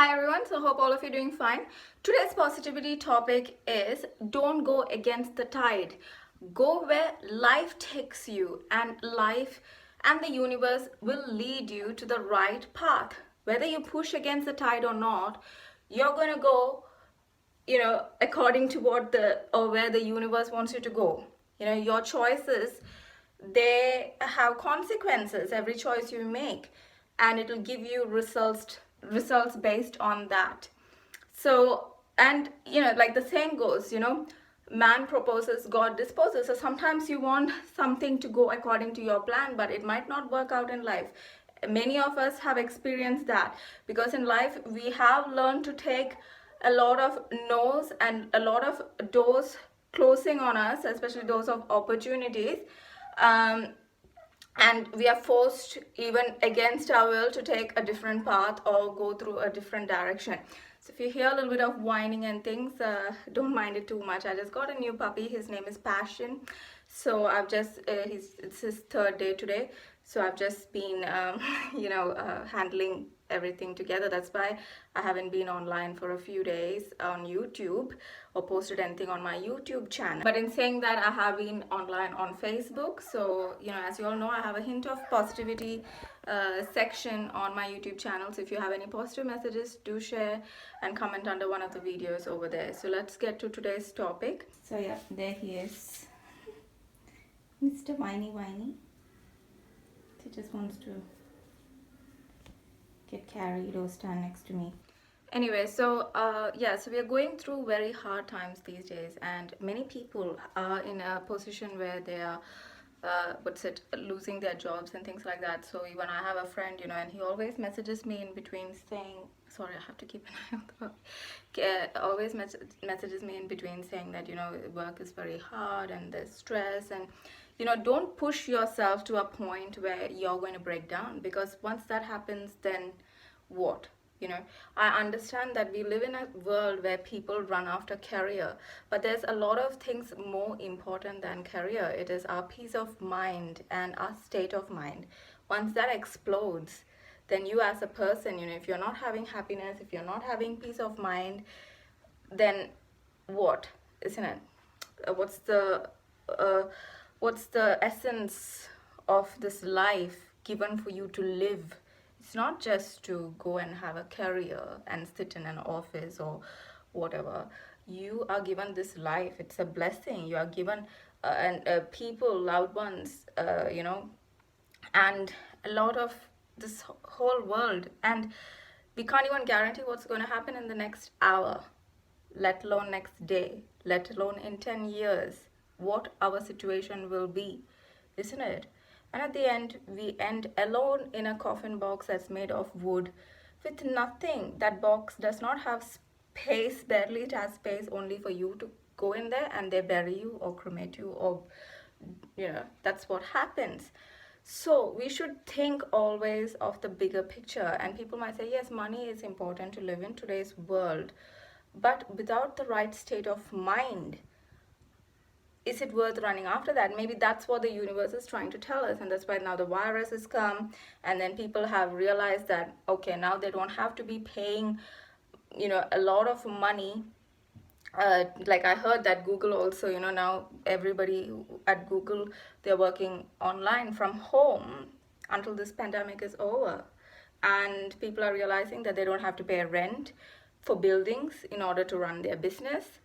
Hi everyone, so hope all of you are doing fine. Today's positivity topic is don't go against the tide. Go where life takes you, and life and the universe will lead you to the right path. Whether you push against the tide or not, you're going to go, according to what the or where the universe wants you to go. Your choices, they have consequences, every choice you make, and it will give you results based on that. So, and like the saying goes, man proposes, God disposes. So sometimes you want something to go according to your plan, but it might not work out in life. Many of us have experienced that, because in life we have learned to take a lot of no's and a lot of doors closing on us, especially doors of opportunities. um, and we are forced, even against our will, to take a different path or go through a different direction. So if you hear a little bit of whining and things, don't mind it too much. I just got a new puppy. His name is Passion. So I've just it's his third day today, so I've just been handling everything together. That's why I haven't been online for a few days on YouTube or posted anything on my YouTube channel. But in saying that, I have been online on Facebook. So as you all know, I have a hint of positivity section on my YouTube channel. So if you have any positive messages, do share and comment under one of the videos over there. So let's get to today's topic. So yeah, there he is, Mr. Whiny. He just wants to get carried or stand next to me. Anyway, so so we are going through very hard times these days, and many people are in a position where they are losing their jobs and things like that. So even I have a friend, and he always messages me in between saying, sorry, I have to keep an eye on the always messages me in between saying that work is very hard and there's stress, and don't push yourself to a point where you're going to break down, because once that happens, then what? I understand that we live in a world where people run after career, but there's a lot of things more important than career. It is our peace of mind and our state of mind. Once that explodes, then you as a person, if you're not having happiness, if you're not having peace of mind, then what? Isn't it? What's the essence of this life given for you to live? It's not just to go and have a career and sit in an office or whatever. You are given this life. It's a blessing. You are given people, loved ones, and a lot of this whole world. And we can't even guarantee what's going to happen in the next hour, let alone next day, let alone in 10 years, what our situation will be, isn't it? And at the end, we end alone in a coffin box that's made of wood with nothing. That box does not have space, barely it has space only for you to go in there, and they bury you or cremate you, or that's what happens. So we should think always of the bigger picture. And people might say, yes, money is important to live in today's world, but without the right state of mind, is it worth running after that? Maybe that's what the universe is trying to tell us, and that's why now the virus has come, and then people have realized that, okay, now they don't have to be paying a lot of money. Like I heard that Google also, now everybody at Google, they're working online from home until this pandemic is over, and people are realizing that they don't have to pay rent for buildings in order to run their business.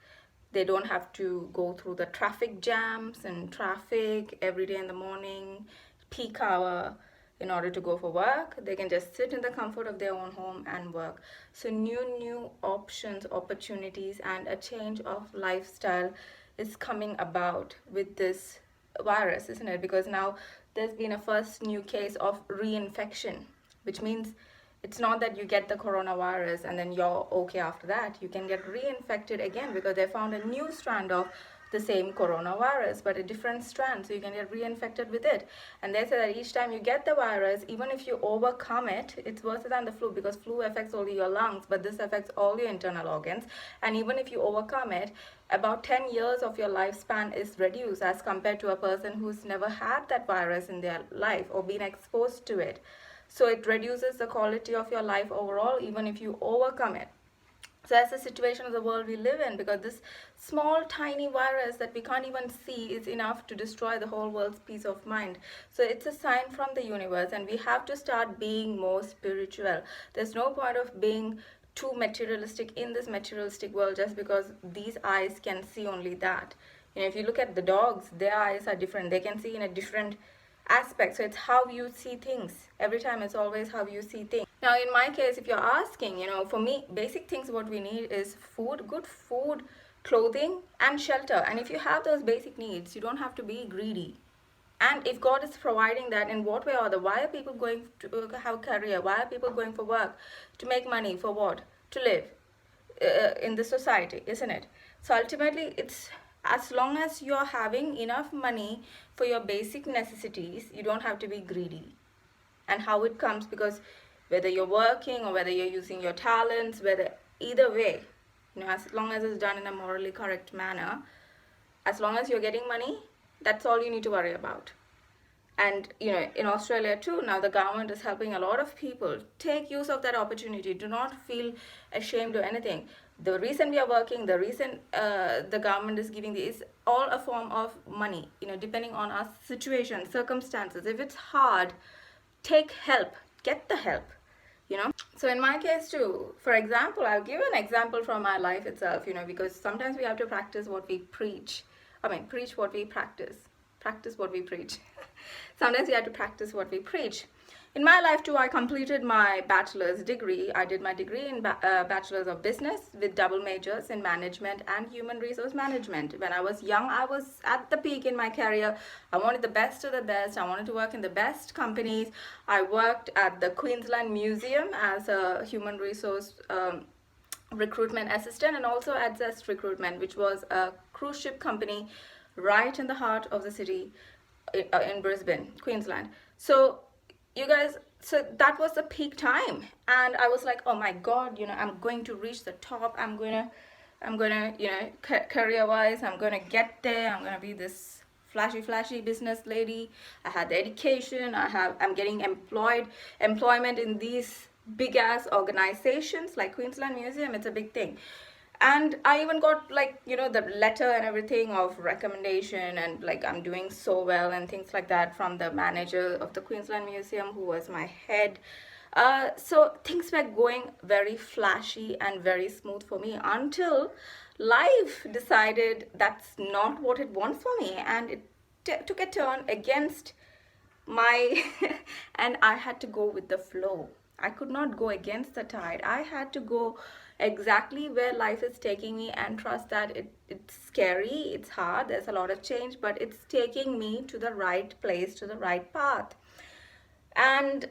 They don't have to go through the traffic jams and traffic every day in the morning, peak hour, in order to go for work. They can just sit in the comfort of their own home and work. So new options, opportunities, and a change of lifestyle is coming about with this virus, isn't it? Because now there's been a first new case of reinfection, which means it's not that you get the coronavirus and then you're okay after that. You can get reinfected again, because they found a new strand of the same coronavirus, but a different strand, so you can get reinfected with it. And they say that each time you get the virus, even if you overcome it, it's worse than the flu, because flu affects only your lungs, but this affects all your internal organs. And even if you overcome it, about 10 years of your lifespan is reduced as compared to a person who's never had that virus in their life or been exposed to it. So it reduces the quality of your life overall, even if you overcome it. So that's the situation of the world we live in, because this small tiny virus that we can't even see is enough to destroy the whole world's peace of mind. So it's a sign from the universe, and we have to start being more spiritual. There's no point of being too materialistic in this materialistic world just because these eyes can see only that. If you look at the dogs, their eyes are different. They can see in a different aspect. So it's how you see things. Every time it's always how you see things. Now, in my case, if you're asking, for me, basic things what we need is food, good food, clothing, and shelter. And if you have those basic needs, you don't have to be greedy. And if God is providing that, in what way or other, why are people going to have a career? Why are people going for work? To make money, for what? To live in the society, isn't it? So ultimately, it's as long as you're having enough money for your basic necessities, you don't have to be greedy. And how it comes, because whether you're working or whether you're using your talents, whether either way, as long as it's done in a morally correct manner, as long as you're getting money, that's all you need to worry about. And in Australia too, now the government is helping a lot of people. Take use of that opportunity. Do not feel ashamed or anything. The reason we are working, the reason the government is giving this, is all a form of money, depending on our situation, circumstances. If it's hard, take help, get the help. So in my case too, for example, I'll give an example from my life itself, because sometimes we have to practice what we preach. Preach what we practice what we preach. Sometimes we have to practice what we preach. In my life too, I completed my bachelor's degree. I did my degree in Bachelor's of Business with double majors in management and human resource management. When I was young, I was at the peak in my career. I wanted the best of the best. I wanted to work in the best companies. I worked at the Queensland Museum as a human resource recruitment assistant, and also at Zest Recruitment, which was a cruise ship company right in the heart of the city in Brisbane, Queensland. So you guys, so that was the peak time, and I was like, oh my god, I'm going to reach the top. I'm gonna career wise, I'm gonna get there. I'm gonna be this flashy business lady. I had the education. I'm getting employment in these big ass organizations like Queensland Museum. It's a big thing. And I even got the letter and everything of recommendation, and I'm doing so well and things like that from the manager of the Queensland Museum, who was my head. So things were going very flashy and very smooth for me, until life decided that's not what it wants for me, and it took a turn against my and I had to go with the flow. I could not go against the tide. I had to go exactly where life is taking me, and trust that it's scary, it's hard, there's a lot of change, but it's taking me to the right place, to the right path. And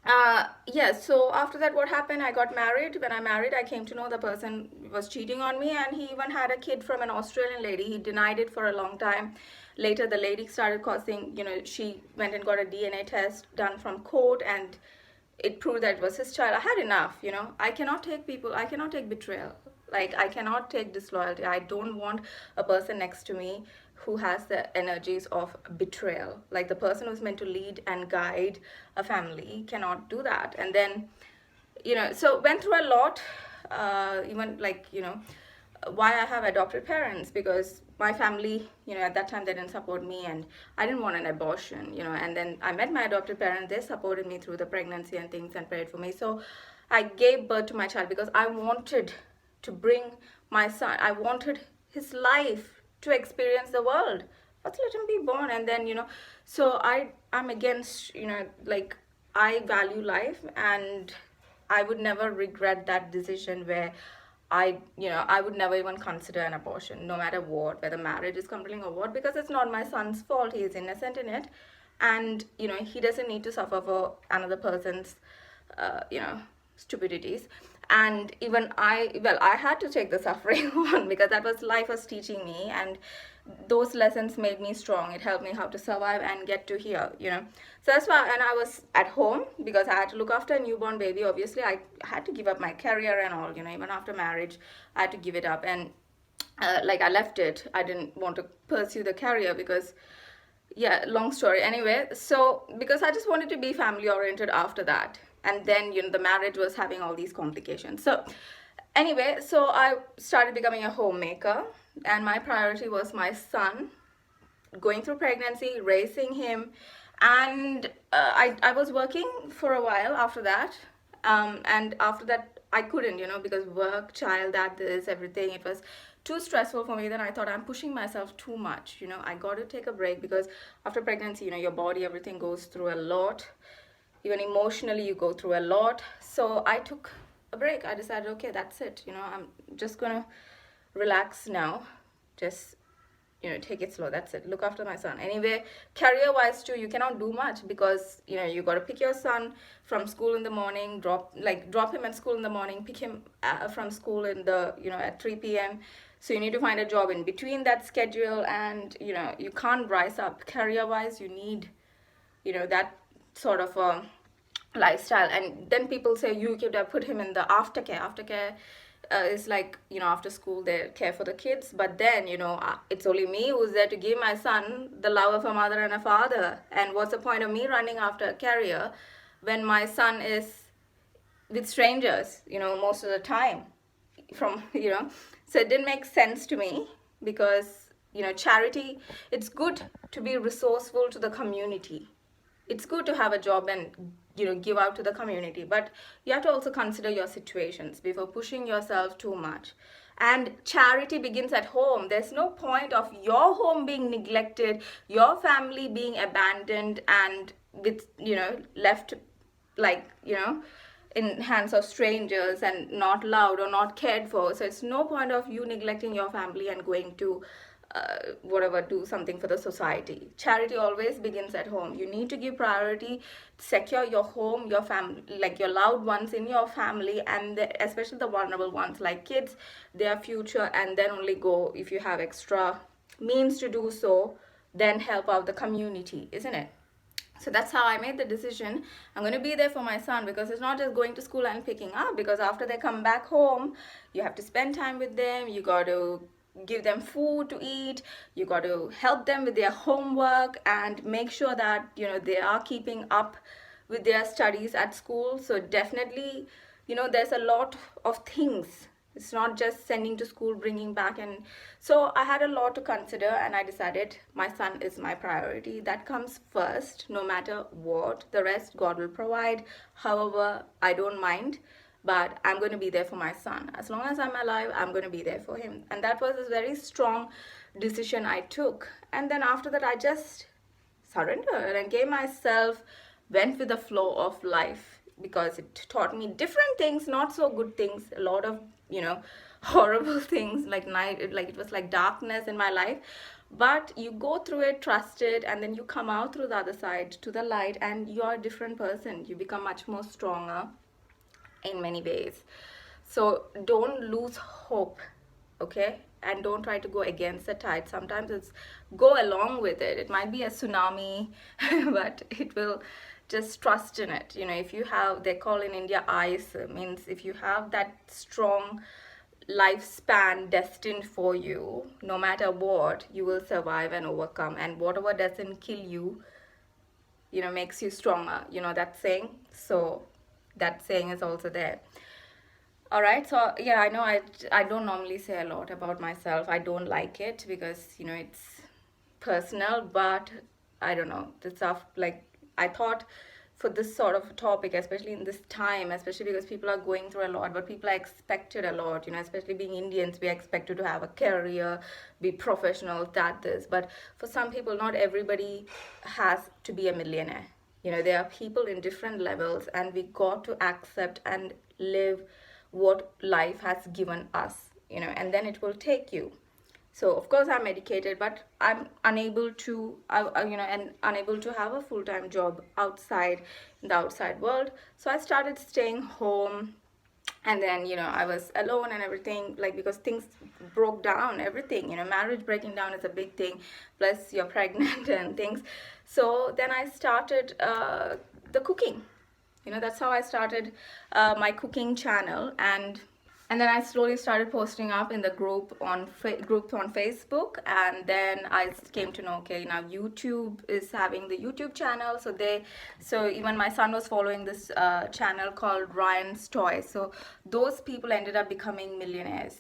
so after that, what happened? I got married. When I married, I came to know the person was cheating on me, and he even had a kid from an Australian lady. He denied it for a long time. Later, the lady started causing, she went and got a DNA test done from court, and it proved that it was his child. I had enough. I cannot take betrayal. I cannot take disloyalty. I don't want a person next to me who has the energies of betrayal. The person who's meant to lead and guide a family cannot do that. And then, so went through a lot, even why I have adopted parents, because my family, at that time they didn't support me, and I didn't want an abortion, and then I met my adopted parents. They supported me through the pregnancy and things and prayed for me. So I gave birth to my child because I wanted to bring my son, I wanted his life to experience the world. Let's let him be born. And then, so I'm against, I value life, and I would never regret that decision where I would never even consider an abortion, no matter what, whether marriage is compelling or what, because it's not my son's fault. He is innocent in it, and he doesn't need to suffer for another person's, stupidities. And even I had to take the suffering on, because that was life was teaching me, and those lessons made me strong. It helped me how to survive and get to here, So that's why, and I was at home because I had to look after a newborn baby. Obviously, I had to give up my career and all, even after marriage, I had to give it up. And I left it. I didn't want to pursue the career because Yeah, long story. Anyway, so because I just wanted to be family oriented after that. And then, the marriage was having all these complications. So, anyway, so I started becoming a homemaker, and my priority was my son, going through pregnancy, raising him, and I was working for a while after that, and after that I couldn't, because work, child, that, this, everything, it was too stressful for me. Then I thought I'm pushing myself too much. I got to take a break, because after pregnancy, your body, everything goes through a lot. Even emotionally, you go through a lot. So I took a break. I decided, okay, that's it. I'm just gonna relax now. Just take it slow. That's it. Look after my son. Anyway, career wise too, you cannot do much, because you got to pick your son from school in the morning, drop him at school in the morning, pick him from school in the at 3 p.m. So you need to find a job in between that schedule, and you can't rise up career wise. You need that sort of a lifestyle. And then people say you could have put him in the aftercare. Is like, after school they care for the kids, but then it's only me who's there to give my son the love of a mother and a father. And what's the point of me running after a career when my son is with strangers most of the time, from so it didn't make sense to me. Because charity, it's good to be resourceful to the community. It's good to have a job and give out to the community, but you have to also consider your situations before pushing yourself too much. And charity begins at home. There's no point of your home being neglected, your family being abandoned, and with left, like in hands of strangers, and not loved or not cared for. So it's no point of you neglecting your family and going to whatever, do something for the society. Charity always begins at home. You need to give priority, secure your home, your family, like your loved ones in your family, and especially the vulnerable ones like kids, their future. And then only go, if you have extra means to do so, then help out the community, isn't it? So that's how I made the decision. I'm going to be there for my son, because it's not just going to school and picking up, because after they come back home, you have to spend time with them. You got to give them food to eat. You got to help them with their homework, and make sure that they are keeping up with their studies at school. So definitely, there's a lot of things. It's not just sending to school, bringing back. And so I had a lot to consider, and I decided my son is my priority. That comes first, no matter what. The rest God will provide. However, I don't mind, but I'm going to be there for my son. As long as I'm alive, I'm going to be there for him. And that was a very strong decision I took. And then after that, I just surrendered and gave myself, went with the flow of life, because it taught me different things, not so good things, a lot of horrible things, like night, like it was like darkness in my life. But you go through it, trust it, and then you come out through the other side to the light, and you're a different person. You become much more stronger in many ways. So don't lose hope, okay? And don't try to go against the tide. Sometimes it's go along with it. It might be a tsunami, but it will, just trust in it. If you have, they call in India ice, means if you have that strong lifespan destined for you, no matter what, you will survive and overcome. And whatever doesn't kill you, makes you stronger. That saying. So that saying is also there. All right, so yeah, I know I don't normally say a lot about myself. I don't like it, because it's personal, but I don't know, the stuff, like, I thought for this sort of topic, especially in this time, especially because people are going through a lot, but people are expected a lot, especially being Indians, we are expected to have a career, be professional, that, this. But for some people, not everybody has to be a millionaire. There are people in different levels, and we got to accept and live what life has given us, and then it will take you. So of course I'm educated, but I'm unable to and unable to have a full-time job outside, in the outside world. So I started staying home, and then I was alone and everything, like, because things broke down, everything, marriage breaking down is a big thing, plus you're pregnant and things. So then I started the cooking. That's how I started my cooking channel. And And then I slowly started posting up in the group on Facebook, and then I came to know, okay, now YouTube is having the YouTube channel. So even my son was following this channel called Ryan's Toy. So those people ended up becoming millionaires,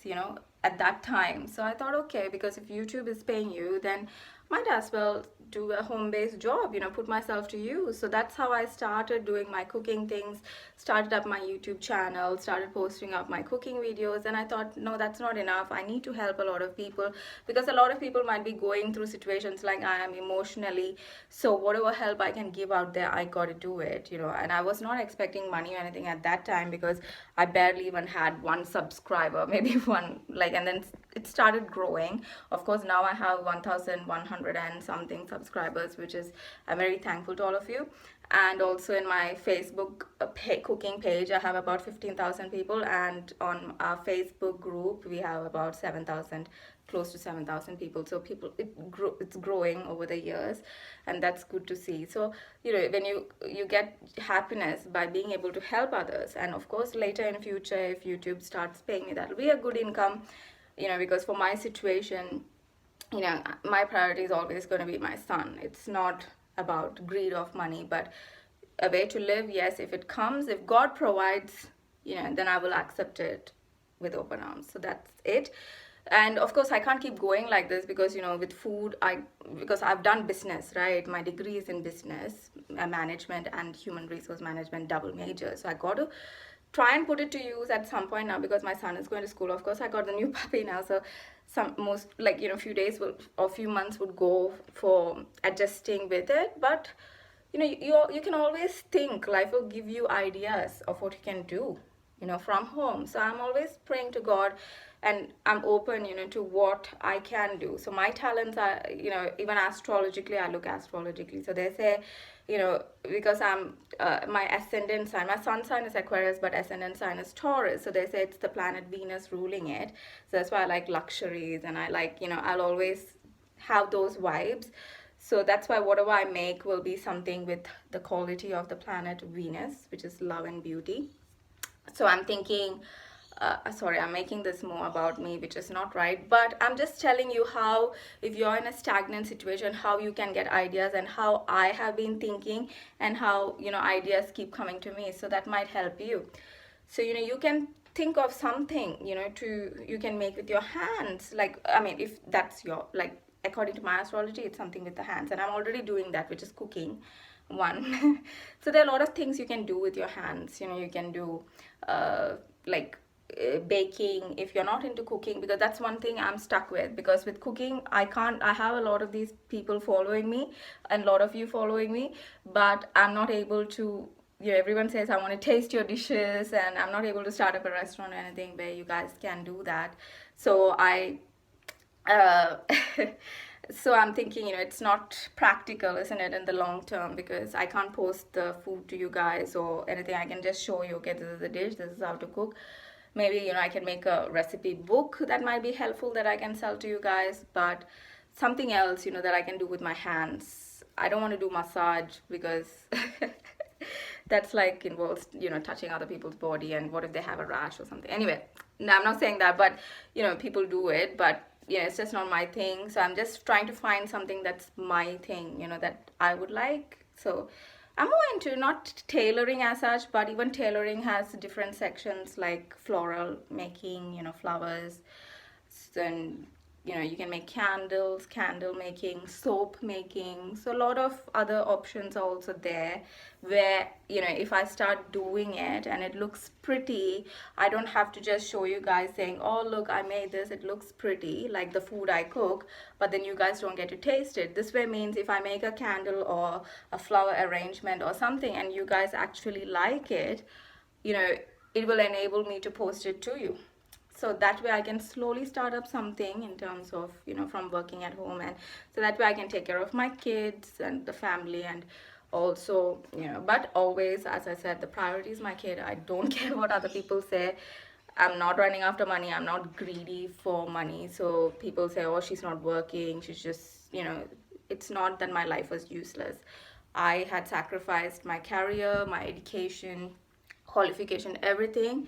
at that time. So I thought, okay, because if YouTube is paying you, then might as well do a home-based job, put myself to use. So that's how I started doing my cooking things, started up my YouTube channel, started posting up my cooking videos. And I thought, no, that's not enough. I need to help a lot of people, because a lot of people might be going through situations like I am emotionally. So whatever help I can give out there, I got to do it, and I was not expecting money or anything at that time, because I barely even had one subscriber, maybe one, like, and then it started growing. Of course, now I have 1,100 and something subscribers, which is, I'm very thankful to all of you. And also in my Facebook cooking page, I have about 15,000 people, and on our Facebook group, we have about 7,000, close to 7,000 people. So it's growing over the years, and that's good to see. So when you get happiness by being able to help others, and of course later in future, if YouTube starts paying me, that'll be a good income, because for my situation, my priority is always going to be my son. It's not about greed of money, but a way to live. Yes, if it comes, if God provides, then I will accept it with open arms. So that's it. And of course, I can't keep going like this, because with food, because I've done business, right? My degree is in business management and human resource management, double major. So I got to try and put it to use at some point now, because my son is going to school. Of course, I got the new puppy now, so few days or few months would go for adjusting with it. But you can always think life will give you ideas of what you can do, from home. So I'm always praying to God, and I'm open, to what I can do. So my talents are, even astrologically, I look astrologically. So they say, because I'm my ascendant sign, my sun sign is Aquarius, but ascendant sign is Taurus. So they say it's the planet Venus ruling it. So that's why I like luxuries, and I like, I'll always have those vibes. So that's why whatever I make will be something with the quality of the planet Venus, which is love and beauty. So I'm thinking, sorry, I'm making this more about me, which is not right, but I'm just telling you how, if you're in a stagnant situation, how you can get ideas, and how I have been thinking, and how, ideas keep coming to me. So that might help you. So, you can think of something, you can make with your hands. Like, I mean, if that's your, like, according to my astrology, it's something with the hands, and I'm already doing that, which is cooking one. So there are a lot of things you can do with your hands. You can do like baking, if you're not into cooking, because that's one thing I'm stuck with. Because with cooking, I have a lot of these people following me, and a lot of you following me, but I'm not able to, everyone says I want to taste your dishes, and I'm not able to start up a restaurant or anything where you guys can do that. So uh, so I'm thinking, it's not practical, isn't it, in the long term, because I can't post the food to you guys or anything. I can just show you, okay, this is the dish, this is how to cook. Maybe, I can make a recipe book that might be helpful, that I can sell to you guys, but something else, that I can do with my hands. I don't want to do massage, because that's like involves, touching other people's body, and what if they have a rash or something. Anyway, no, I'm not saying that, but, people do it, but it's just not my thing. So I'm just trying to find something that's my thing, that I would like. So I'm more into not tailoring as such, but even tailoring has different sections, like floral making, flowers, and you can make candles, candle making, soap making. So a lot of other options are also there, where if I start doing it and it looks pretty, I don't have to just show you guys saying, oh look, I made this, it looks pretty, like the food I cook, but then you guys don't get to taste it. This way means if I make a candle or a flower arrangement or something, and you guys actually like it, it will enable me to post it to you. So that way I can slowly start up something in terms of, from working at home, and so that way I can take care of my kids and the family, and also, but always, as I said, the priority is my kid. I don't care what other people say. I'm not running after money. I'm not greedy for money. So people say, oh, she's not working, she's just, it's not that my life was useless. I had sacrificed my career, my education, qualification, everything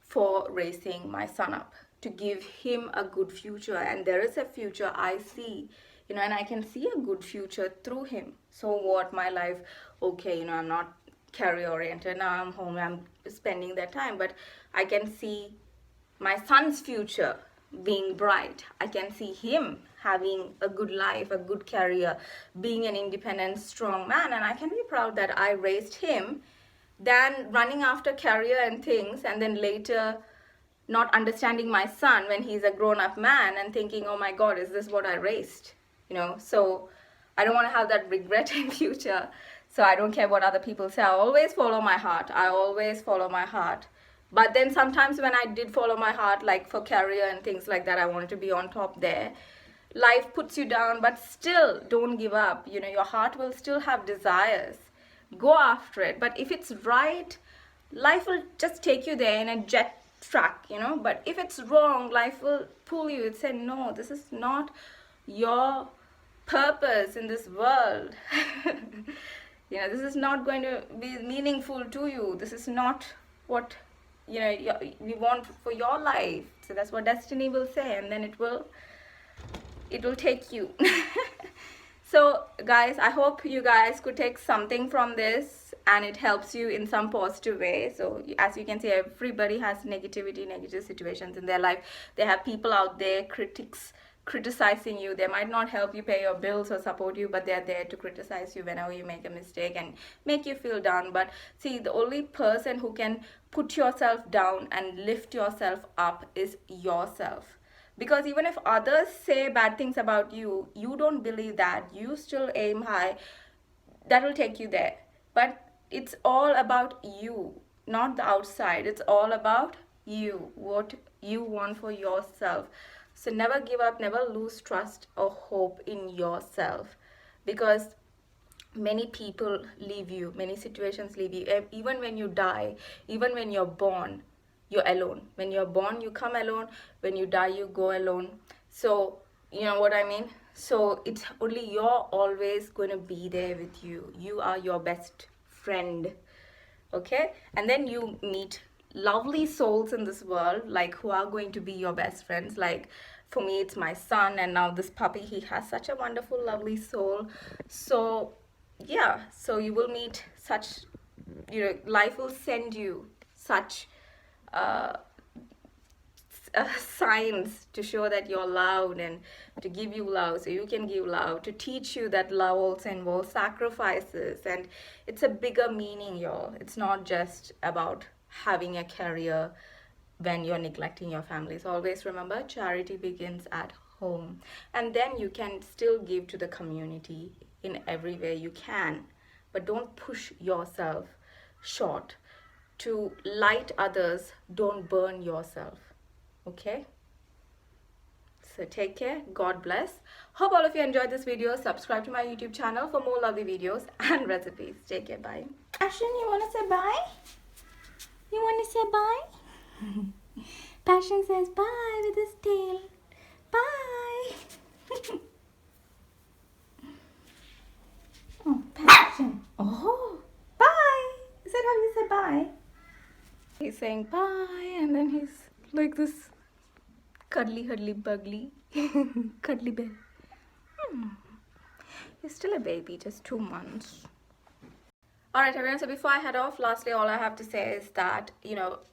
for raising my son up, to give him a good future. And there is a future I see, and I can see a good future through him. So what, my life, okay, I'm not career oriented now, I'm home, I'm spending that time, but I can see my son's future being bright. I can see him having a good life, a good career, being an independent, strong man, and I can be proud that I raised him, than running after career and things, and then later not understanding my son when he's a grown-up man and thinking, oh my God, is this what I raised? So I don't want to have that regret in future. So I don't care what other people say. I always follow my heart. But then sometimes when I did follow my heart, like for career and things like that, I wanted to be on top there. Life puts you down, but still don't give up. Your heart will still have desires. Go after it. But if it's right, life will just take you there in a jet track, But if it's wrong, life will pull you and say, no, this is not your purpose in this world. This is not going to be meaningful to you. This is not what we want for your life. So that's what destiny will say, and then it will take you. So guys, I hope you guys could take something from this and it helps you in some positive way. So as you can see, everybody has negative situations in their life. They have people out there, critics, criticizing you. They might not help you pay your bills or support you, but they're there to criticize you whenever you make a mistake and make you feel down. But see, the only person who can put yourself down and lift yourself up is yourself. Because even if others say bad things about you, you don't believe that. You still aim high. That will take you there. But it's all about you, not the outside. It's all about you, what you want for yourself. So never give up, never lose trust or hope in yourself. Because many people leave you, many situations leave you. Even when you die, even when you're born, you're alone. When you're born, you come alone. When you die, you go alone. So you know what I mean. So it's only you're always going to be there with you. You are your best friend. Okay. And then you meet lovely souls in this world, like who are going to be your best friends. Like for me, it's my son, and now this puppy, he has such a wonderful, lovely soul. So yeah, so you will meet such, life will send you such signs to show that you're loved and to give you love, so you can give love, to teach you that love also involves sacrifices, and it's a bigger meaning, y'all. It's not just about having a career when you're neglecting your family. So always remember, charity begins at home, and then you can still give to the community in every way you can, but don't push yourself short. To light others, don't burn yourself. Okay, so take care, God bless. Hope all of you enjoyed this video. Subscribe to my YouTube channel for more lovely videos and recipes. Take care, bye. Passion, you want to say bye? You want to say bye? Passion says bye with his tail. Bye. Oh, Passion. Oh, bye. Is that how you say bye? He's saying bye, and then he's like this cuddly, bugly, cuddly bear. He's still a baby, just 2 months. Alright everyone, so before I head off, lastly, all I have to say is that,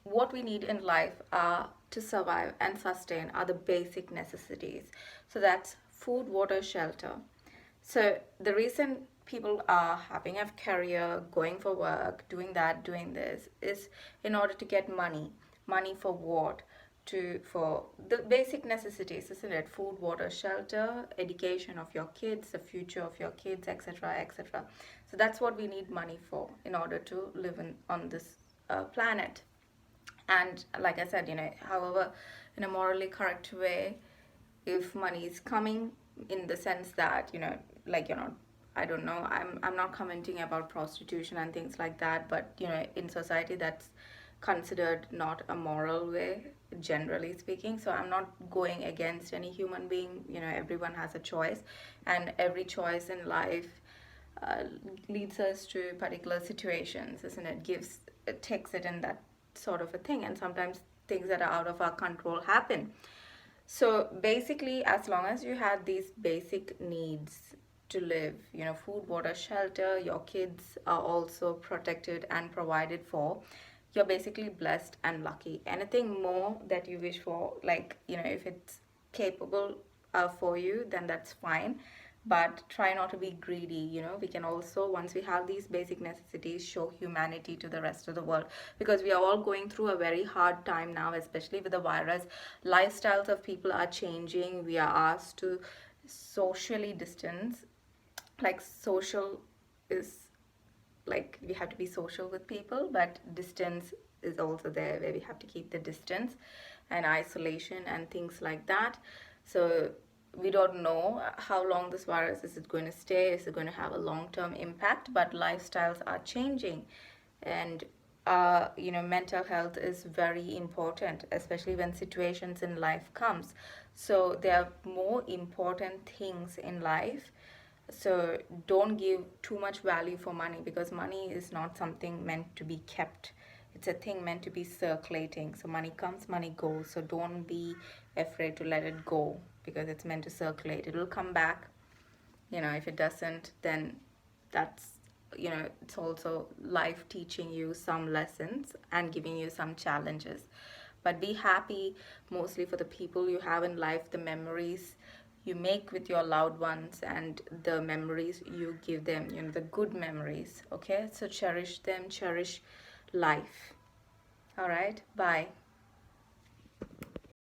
what we need in life to survive and sustain are the basic necessities. So that's food, water, shelter. So the reason people are having a career, going for work, doing that, doing this, is in order to get money. Money for what? For the basic necessities, isn't it? Food, water, shelter, education of your kids, the future of your kids, etc., etc. So that's what we need money for in order to live on this planet. And like I said, however, in a morally correct way, if money is coming in the sense that, I don't know, I'm not commenting about prostitution and things like that, but in society that's considered not a moral way, generally speaking. So I'm not going against any human being. Everyone has a choice, and every choice in life leads us to particular situations, isn't it? Takes it in that sort of a thing. And sometimes things that are out of our control happen. So basically, as long as you have these basic needs to live, you know, food, water, shelter, your kids are also protected and provided for, you're basically blessed and lucky. Anything more that you wish for, like, you know, if it's capable for you, then that's fine. But try not to be greedy. You know, we can also, once we have these basic necessities, show humanity to the rest of the world, because we are all going through a very hard time now, especially with the virus. Lifestyles of people are changing. We are asked to socially distance. Like, social is, like, we have to be social with people, but distance is also there, where we have to keep the distance and isolation and things like that. So we don't know how long this virus is it going to stay, is it going to have a long-term impact, but lifestyles are changing. And you know, mental health is very important, especially when situations in life comes. So there are more important things in life. So don't give too much value for money, because money is not something meant to be kept. It's a thing meant to be circulating. So money comes, money goes. So don't be afraid to let it go, because it's meant to circulate. It will come back. You know, if it doesn't, then that's, you know, it's also life teaching you some lessons and giving you some challenges. But be happy, mostly for the people you have in life, the memories you make with your loved ones, and the memories you give them, you know, the good memories. Okay, so cherish them, cherish life. All right, bye.